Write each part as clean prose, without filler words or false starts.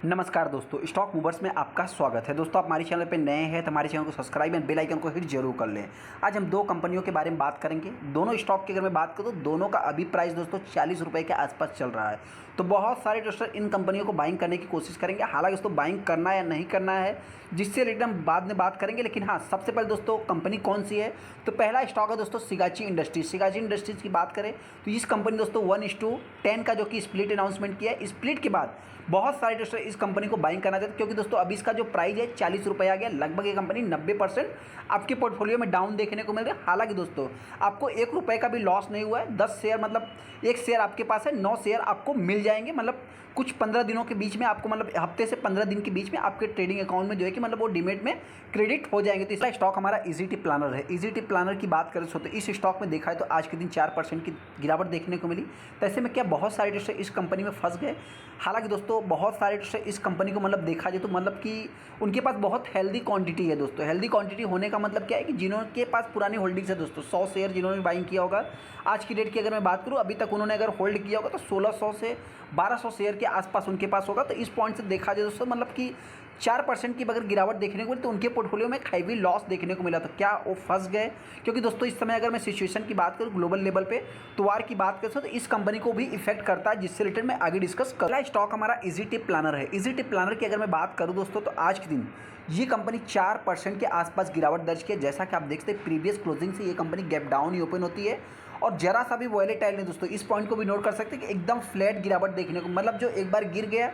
नमस्कार दोस्तों, stock movers में आपका स्वागत है। दोस्तों, आप हमारे चैनल पे नए हैं तो हमारे चैनल को सब्सक्राइब एंड बेल आइकन को हिट जरूर कर लें। आज हम दो कंपनियों के बारे में बात करेंगे। दोनों स्टॉक की अगर मैं बात करूँ तो दोनों का अभी प्राइस दोस्तों 40 रुपये के आसपास चल रहा है। तो बहुत सारे ट्रेडर्स इन कंपनियों को बाइंग करने की कोशिश करेंगे। हालांकि दोस्तों बाइंग करना या नहीं करना है जिससे रिलेटेड हम बाद में बात करेंगे, लेकिन हाँ, सबसे पहले दोस्तों कंपनी कौन सी है तो पहला स्टॉक है दोस्तों सिगाची इंडस्ट्रीज। सिगाची इंडस्ट्रीज की बात करें तो इस कंपनी दोस्तों 1:10 का जो कि स्प्लिट अनाउंसमेंट किया है। स्प्लिट के बाद बहुत सारे ट्रेडर्स इस कंपनी को बाइंग करना चाहते हैं, क्योंकि दोस्तों अभी इसका जो प्राइस है 40 रुपये आ गया। लगभग ये कंपनी 90% आपके पोर्टफोलियो में डाउन देखने को मिल रहा है। हालांकि दोस्तों आपको 1 रुपये का भी लॉस नहीं हुआ है। 10 शेयर मतलब एक शेयर आपके पास है, 9 शेयर आपको मिल जाएंगे। मतलब कुछ 15 दिनों के बीच में आपको, मतलब हफ्ते से 15 दिन के बीच में आपके ट्रेडिंग अकाउंट में जो है कि मतलब वो डीमेट में क्रेडिट हो जाएंगे। तो इसका स्टॉक हमारा ईजीटी प्लानर है। ईजीटी प्लानर की बात करें तो इस स्टॉक में देखा है तो आज के दिन 4% की गिरावट देखने को मिली। तो ऐसे में क्या बहुत सारे ट्रेडर्स इस कंपनी में फंस गए। हालांकि दोस्तों बहुत सारे ट्रेडर्स इस कंपनी को मतलब देखा जाए तो मतलब कि उनके पास बहुत हेल्दी क्वांटिटी है दोस्तों। हेल्दी क्वांटिटी होने का मतलब क्या है कि जिनके पास पुरानी होल्डिंग्स है दोस्तों, 100 शेयर जिन्होंने बाइंग किया होगा आज की डेट की अगर मैं बात करूँ, अभी तक उन्होंने अगर होल्ड किया होगा तो 1600 से 1200 शेयर के आसपास उनके पास होगा। तो इस पॉइंट से देखा जाए दोस्तों मतलब कि 4% की अगर गिरावट देखने को मिली तो उनके पोर्टफोलियो में हैवी लॉस देखने को मिला। तो क्या वो फंस गए? क्योंकि दोस्तों इस समय अगर मैं सिचुएशन की बात करूँ ग्लोबल लेवल पे तो वार की बात करें तो इस कंपनी को भी इफेक्ट करता है, जिससे रिलेटेड मैं आगे डिस्कस कर रहा हूं। स्टॉक हमारा ईजीटी प्लानर है। ईजीटी प्लानर की अगर मैं बात करूँ दोस्तों तो आज के दिन ये कंपनी 4% के आसपास गिरावट दर्ज की है। जैसा कि आप देखते हैं प्रीवियस क्लोजिंग से ये कंपनी गैप डाउन ही ओपन होती है और जरा सा भी वॉलेटाइल नहीं दोस्तों। इस पॉइंट को भी नोट कर सकते हैं कि एकदम फ्लैट गिरावट देखने को, मतलब जो एक बार गिर गया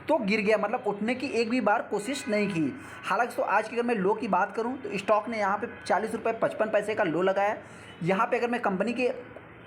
तो गिर गया, मतलब उठने की एक भी बार कोशिश नहीं की। हालांकि तो आज की अगर मैं लो की बात करूं तो स्टॉक ने यहाँ पे 40 रुपये 55 पैसे का लो लगाया। यहाँ पे अगर मैं कंपनी के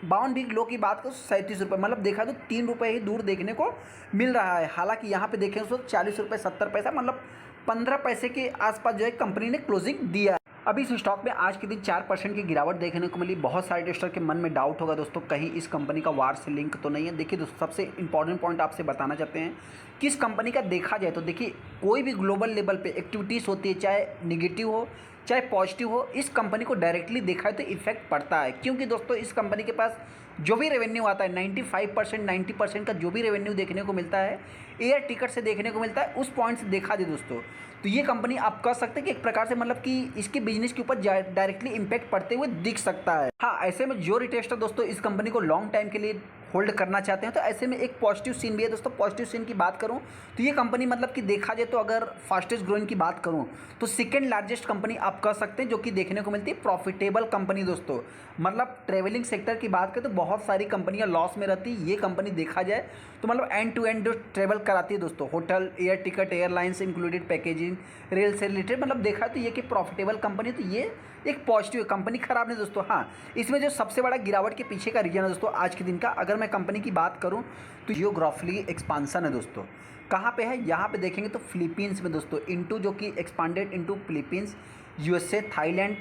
52 वीक लो की बात करूँ 37 रुपये, मतलब देखा तो 3 रुपये ही दूर देखने को मिल रहा है। हालांकि यहाँ पे देखें तो 40 रुपये 70 पैसा, मतलब 15 पैसे के आसपास जो है कंपनी ने क्लोजिंग दिया। अभी इस स्टॉक में आज के दिन 4% की गिरावट देखने को मिली। बहुत सारे इन्वेस्टर के मन में डाउट होगा दोस्तों कहीं इस कंपनी का वार से लिंक तो नहीं है। देखिए दोस्तों, सबसे इंपॉर्टेंट पॉइंट आपसे बताना चाहते हैं कि इस कंपनी का देखा जाए तो देखिए कोई भी ग्लोबल लेवल पे एक्टिविटीज़ होती है, चाहे निगेटिव हो चाहे पॉजिटिव हो, इस कंपनी को डायरेक्टली देखा है तो इफेक्ट पड़ता है। क्योंकि दोस्तों इस कंपनी के पास जो भी रेवेन्यू आता है 95% 90% का जो भी रेवेन्यू देखने को मिलता है एयर टिकट से देखने को मिलता है। उस पॉइंट से देखा जाए दोस्तों तो ये कंपनी आप कह सकते हैं कि एक प्रकार से मतलब कि इसके बिजनेस के ऊपर डायरेक्टली इम्पैक्ट पड़ते हुए दिख सकता है। हाँ, ऐसे में जो रिटेस्टर दोस्तों इस कंपनी को लॉन्ग टाइम के लिए होल्ड करना चाहते हैं तो ऐसे में एक पॉजिटिव सीन भी है दोस्तों। पॉजिटिव सीन की बात करूं तो ये कंपनी मतलब कि देखा जाए तो अगर फास्टेस्ट ग्रोइंग की बात करूं तो सेकंड लार्जेस्ट कंपनी आप कह सकते हैं जो कि देखने को मिलती है। प्रॉफिटेबल कंपनी दोस्तों, मतलब ट्रेवलिंग सेक्टर की बात करें तो बहुत सारी कंपनियां लॉस में रहती है। ये कंपनी देखा जाए तो मतलब एंड टू एंड जो ट्रेवल कराती है दोस्तों, hotel, air ticket, airlines included, packaging, rail से रिलेटेड, मतलब देखा तो ये कि प्रॉफिटेबल कंपनी, तो ये एक पॉजिटिव कंपनी, खराब नहीं दोस्तों। हाँ, इसमें जो सबसे बड़ा गिरावट के पीछे का रीजन है दोस्तों आज के दिन का, अगर मैं कंपनी की बात करूं तो जियोग्राफिकली एक्सपांसन है दोस्तों। कहाँ पे है? यहाँ पे देखेंगे तो फिलीपींस में दोस्तों, इनटू जो कि expanded into Philippines, USA, Thailand,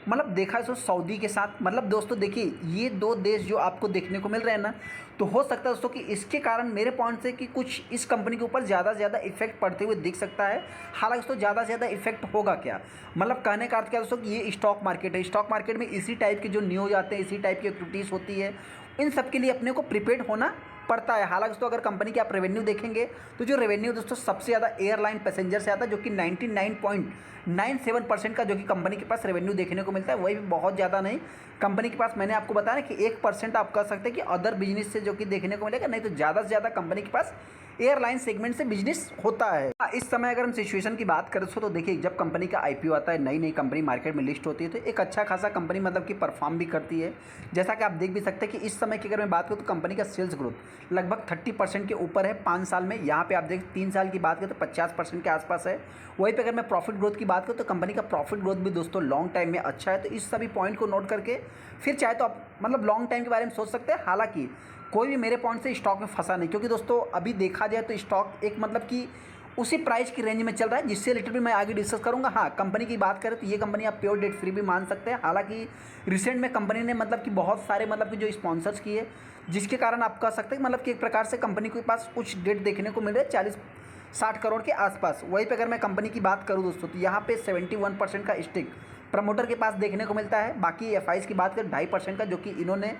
मतलब देखा है तो सऊदी के साथ। मतलब दोस्तों देखिए ये दो देश जो आपको देखने को मिल रहे हैं ना, तो हो सकता है दोस्तों कि इसके कारण मेरे पॉइंट से कि कुछ इस कंपनी के ऊपर ज़्यादा से ज़्यादा इफेक्ट पड़ते हुए दिख सकता है। हालांकि दोस्तों ज़्यादा से ज़्यादा इफेक्ट होगा क्या, मतलब कहने का अर्थ क्या दोस्तों कि ये स्टॉक मार्केट है। स्टॉक मार्केट में इसी टाइप के जो न्यूज़ आते हैं, इसी टाइप की एक्टिविटीज़ होती है, इन सब के लिए अपने को प्रिपेयर्ड होना पड़ता है। हालांकि दोस्तों अगर कंपनी के आप रेवेन्यू देखेंगे तो जो रेवेन्यू दोस्तों सबसे ज़्यादा एयरलाइन पैसेंजर से आता है, जो कि 99.97% का जो कि कंपनी के पास रेवेन्यू देखने को मिलता है। वही भी बहुत ज़्यादा नहीं कंपनी के पास, मैंने आपको बताया कि 1% आप कह सकते हैं कि अदर बिजनेस से जो कि देखने को मिलेगा, नहीं तो ज़्यादा से ज़्यादा कंपनी के पास एयरलाइन सेगमेंट से बिजनेस होता है। इस समय अगर हम सिचुएशन की बात करें तो देखिए जब कंपनी का आईपीओ आता है, नई नई कंपनी मार्केट में लिस्ट होती है, तो एक अच्छा खासा कंपनी मतलब कि परफॉर्म भी करती है। जैसा कि आप देख भी सकते हैं कि इस समय की अगर मैं बात करूँ तो कंपनी का सेल्स ग्रोथ लगभग 30% के ऊपर है 5 साल में। यहाँ पे आप देख 3 साल की बात करें तो 50% के आसपास है। वहीं पे अगर मैं प्रॉफिट ग्रोथ की बात करूँ तो कंपनी का प्रॉफिट ग्रोथ भी दोस्तों लॉन्ग टाइम में अच्छा है। तो इस सभी पॉइंट को नोट करके फिर चाहे तो आप मतलब लॉन्ग टाइम के बारे में सोच सकते हैं। हालांकि कोई भी मेरे पॉइंट से स्टॉक में फंसा नहीं, क्योंकि दोस्तों अभी देखा जाए तो स्टॉक एक मतलब कि उसी प्राइस की रेंज में चल रहा है, जिससे रिलेटेड भी मैं आगे डिस्कस करूंगा। हाँ, कंपनी की बात करें तो ये कंपनी आप प्योर डेट फ्री भी मान सकते हैं। हालांकि रिसेंट में कंपनी ने मतलब कि बहुत सारे मतलब कि जो स्पॉन्सर्स किए, जिसके कारण आप कह सकते हैं मतलब कि एक प्रकार से कंपनी के पास कुछ डेट देखने को मिल रहा है 40-60 करोड़ के आसपास। वहीं पर अगर मैं कंपनी की बात करूँ दोस्तों तो यहाँ पे 71% का स्टेक प्रमोटर के पास देखने को मिलता है। बाकी एफआईज की बात करें 2.5% का, जो कि इन्होंने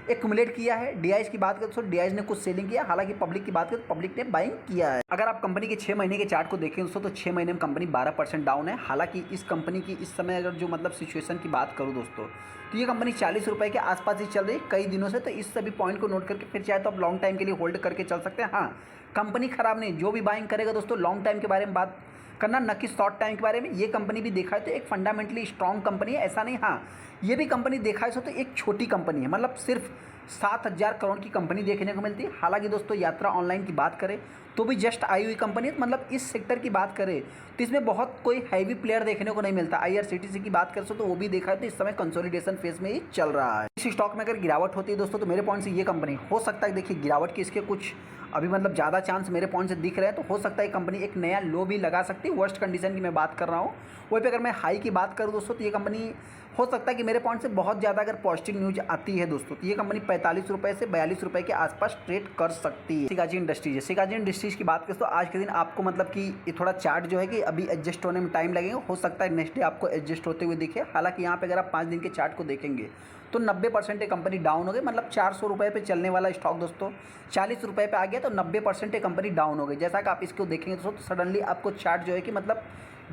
एक्यूमुलेट किया है। डीआईएस की बात करें तो डीआईएस ने कुछ सेलिंग किया, हालांकि पब्लिक की बात करें तो पब्लिक ने बाइंग किया है। अगर आप कंपनी के 6 महीने के चार्ट को देखें दोस्तों तो 6 महीने में कंपनी 12% डाउन है। हालांकि इस कंपनी की इस समय अगर जो मतलब सिचुएशन की बात करूँ दोस्तों तो ये कंपनी 40 रुपये के आसपास ही चल रही है कई दिनों से। तो इस सभी पॉइंट को नोट करके फिर चाहे तो आप लॉन्ग टाइम के लिए होल्ड करके चल सकते हैं। हाँ, कंपनी खराब नहीं, जो भी बाइंग करेगा दोस्तों लॉन्ग टाइम के बारे में बात करना, न कि शॉर्ट टाइम के बारे में। ये कंपनी भी देखा है तो एक फंडामेंटली स्ट्रॉन्ग कंपनी है, ऐसा नहीं। हाँ, ये भी कंपनी देखा है तो एक छोटी कंपनी है, मतलब सिर्फ 7,000 करोड़ की कंपनी देखने को मिलती है। हालांकि दोस्तों यात्रा ऑनलाइन की बात करें तो भी जस्ट आई हुई कंपनी है, मतलब इस सेक्टर की बात करें तो इसमें बहुत कोई हैवी प्लेयर देखने को नहीं मिलता। आईआरसीटीसी की बात करें तो वो भी देखा है तो इस समय कंसोलिडेशन फेज में ही चल रहा है। इस स्टॉक में अगर गिरावट होती है दोस्तों तो मेरे पॉइंट से ये कंपनी हो सकता है, देखिए गिरावट के इसके कुछ अभी मतलब ज़्यादा चांस मेरे पॉइंट से दिख रहे हैं, तो हो सकता है कंपनी एक नया लो भी लगा सकती है। वर्स्ट कंडीशन की मैं बात कर रहा हूँ। वहीं पे अगर मैं हाई की बात करूँ दोस्तों तो ये कंपनी हो सकता है कि मेरे पॉइंट से बहुत ज़्यादा अगर पॉजिटिव न्यूज आती है दोस्तों तो ये कंपनी 45 रुपये से 42 रुपये के आसपास ट्रेड कर सकती है। शिकाजी इंडस्ट्रीज है। शिकाजी इंडस्ट्रीज की बात करें तो आज के दिन आपको मतलब कि ये थोड़ा चार्ट जो है कि अभी एडजस्ट होने में टाइम लगेगा, हो सकता है नेक्स्ट डे आपको एडजस्ट होते हुए दिखे। हालांकि यहाँ पे अगर आप 5 दिन के चार्ट को देखेंगे तो 90% कंपनी डाउन हो गई, मतलब 400 रुपये पे चलने वाला स्टॉक दोस्तों 40 रुपये पे आ गया तो 90% कंपनी डाउन हो गई। जैसा कि आप इसको देखेंगे दोस्तों तो सडनली आपको चार्ट जो है कि मतलब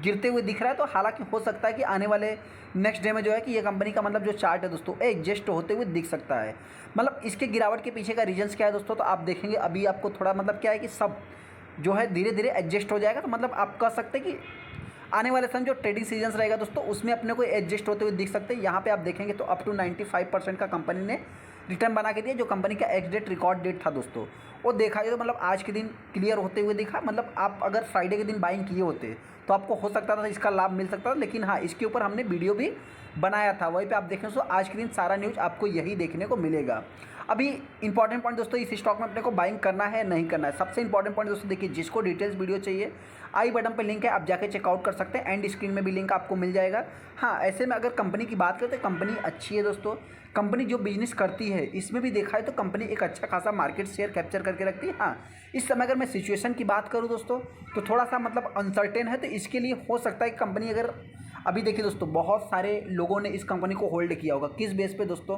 गिरते हुए दिख रहा है। तो हालांकि हो सकता है कि आने वाले नेक्स्ट डे में जो है कि ये कंपनी का मतलब जो चार्ट है दोस्तों एडजस्ट होते हुए दिख सकता है। मतलब इसके गिरावट के पीछे का रीजन्स क्या है दोस्तों, तो आप देखेंगे अभी आपको थोड़ा मतलब क्या है कि सब जो है धीरे धीरे एडजस्ट हो जाएगा। तो मतलब आप कह सकते हैं कि आने वाले समय जो ट्रेडिंग सीजन्स रहेगा दोस्तों उसमें अपने को एडजस्ट होते हुए दिख सकते हैं। यहाँ पे आप देखेंगे तो अप टू 95% का कंपनी ने रिटर्न बना के दिया। जो कंपनी का एक्स डेट रिकॉर्ड डेट था दोस्तों वो देखा जाए तो मतलब आज के दिन क्लियर होते हुए दिखा। मतलब आप अगर फ्राइडे के दिन बाइंग किए होते तो आपको हो सकता था इसका लाभ मिल सकता था, लेकिन हाँ इसके ऊपर हमने वीडियो भी बनाया था, वहीं पे आप देखें तो आज के दिन सारा न्यूज़ आपको यही देखने को मिलेगा। अभी इंपॉर्टेंट पॉइंट दोस्तों इस स्टॉक में अपने को बाइंग करना है नहीं करना है। सबसे इंपॉर्टेंट पॉइंट दोस्तों देखिए, जिसको डिटेल्स वीडियो चाहिए आई बटन पे लिंक है, आप जाके चेकआउट कर सकते हैं। एंड स्क्रीन में भी लिंक आपको मिल जाएगा। हाँ, ऐसे में अगर कंपनी की बात करें तो कंपनी अच्छी है दोस्तों। कंपनी जो बिजनेस करती है इसमें भी देखा है तो कंपनी एक अच्छा खासा मार्केट शेयर कैप्चर करके रखती है। हाँ, इस समय अगर मैं सिचुएशन की बात करूँ दोस्तों तो थोड़ा सा मतलब अनसर्टेन है, तो इसके लिए हो सकता है कि कंपनी अगर अभी देखिए दोस्तों बहुत सारे लोगों ने इस कंपनी को होल्ड किया होगा। किस बेस पे दोस्तों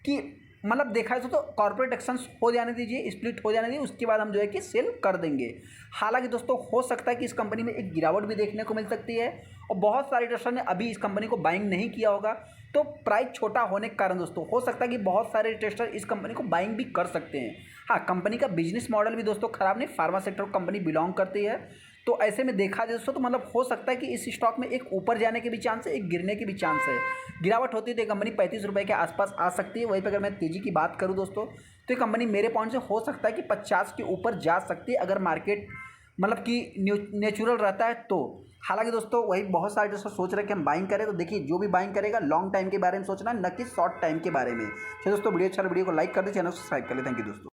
कि मतलब देखा है तो कॉर्पोरेट एक्शंस हो जाने दीजिए, स्प्लिट हो जाने दीजिए, उसके बाद हम जो है कि सेल कर देंगे। हालांकि दोस्तों हो सकता है कि इस कंपनी में एक गिरावट भी देखने को मिल सकती है और बहुत सारे इन्वेस्टर ने अभी इस कंपनी को बाइंग नहीं किया होगा, तो प्राइस छोटा होने के कारण दोस्तों हो सकता है कि बहुत सारे इन्वेस्टर इस कंपनी को बाइंग भी कर सकते हैं। हाँ, कंपनी का बिजनेस मॉडल भी दोस्तों खराब नहीं, फार्मा सेक्टर को कंपनी बिलोंग करती है। तो ऐसे में देखा जाए दोस्तों तो मतलब हो सकता है कि इस स्टॉक में एक ऊपर जाने के भी चांस है, एक गिरने के भी चांस है। गिरावट होती है तो कंपनी 35 रुपये के आसपास आ सकती है। वहीं पर अगर मैं तेज़ी की बात करूं दोस्तों तो ये कंपनी मेरे पॉइंट से हो सकता है कि 50 के ऊपर जा सकती है अगर मार्केट मतलब कि नेचुरल रहता है तो। हालांकि दोस्तों वही बहुत सारे दोस्तों सोच रहे हैं कि हम बाइंग करें, तो देखिए जो भी बाइंग करेगा लॉन्ग टाइम के बारे में सोचना है, न कि शॉर्ट टाइम के बारे में। चलिए दोस्तों वीडियो अच्छा, वीडियो को लाइक कर दे, चैनल को सब्सक्राइब कर ले। थैंक यू दोस्तों।